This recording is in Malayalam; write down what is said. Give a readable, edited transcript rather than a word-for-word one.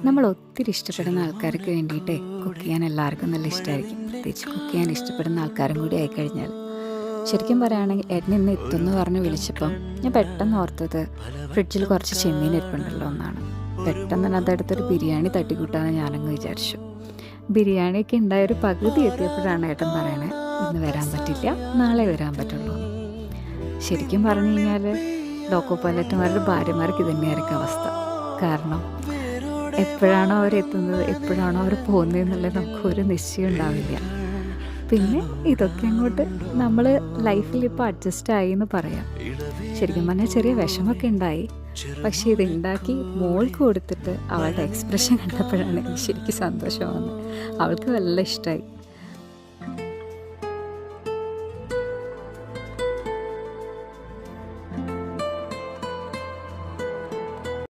നമ്മൾ ഒത്തിരി ഇഷ്ടപ്പെടുന്ന ആൾക്കാർക്ക് വേണ്ടിയിട്ട് കുക്ക് ചെയ്യാൻ എല്ലാവർക്കും നല്ല ഇഷ്ടമായിരിക്കും. പ്രത്യേകിച്ച് കുക്ക് ചെയ്യാൻ ഇഷ്ടപ്പെടുന്ന ആൾക്കാരും കൂടി ആയിക്കഴിഞ്ഞാൽ. ശരിക്കും പറയുകയാണെങ്കിൽ ഏട്ടൻ ഇന്ന് എത്തുമെന്ന് പറഞ്ഞ് വിളിച്ചപ്പം ഞാൻ പെട്ടെന്ന് ഓർത്തത് ഫ്രിഡ്ജിൽ കുറച്ച് ചെമ്മീൻ ഇരിപ്പുണ്ടല്ലോ എന്നാണ്. പെട്ടെന്ന് തന്നെ അതെടുത്തൊരു ബിരിയാണി തട്ടിക്കൂട്ടാന്ന് ഞാനങ്ങ് വിചാരിച്ചു. ബിരിയാണിയൊക്കെ ഉണ്ടായൊരു പകുതി എത്തിയപ്പോഴാണ് ഏട്ടൻ പറയണേ ഇന്ന് വരാൻ പറ്റില്ല, നാളെ വരാൻ പറ്റുള്ളൂ. ശരിക്കും പറഞ്ഞു കഴിഞ്ഞാൽ ലോക്കോ പൈലറ്റുമാരുടെ ഭാര്യമാർക്ക് ഇതന്നെയായിരിക്കും അവസ്ഥ. കാരണം എപ്പോഴാണോ അവരെത്തുന്നത്, എപ്പോഴാണോ അവർ പോകുന്നത് എന്നുള്ളത് നമുക്കൊരു നിശ്ചയം ഉണ്ടാവില്ല. പിന്നെ ഇതൊക്കെ അങ്ങോട്ട് നമ്മൾ ലൈഫിൽ ഇപ്പോൾ അഡ്ജസ്റ്റ് ആയി എന്ന് പറയാം. ശരിക്കും പറഞ്ഞാൽ ചെറിയ വിഷമമൊക്കെ ഉണ്ടായി. പക്ഷേ ഇതുണ്ടാക്കി മോൾക്ക് കൊടുത്തിട്ട് അവളുടെ എക്സ്പ്രഷൻ കണ്ടപ്പോഴാണ് എനിക്ക് ശരിക്കും സന്തോഷം വന്നത്. അവൾക്ക് നല്ല ഇഷ്ടമായി.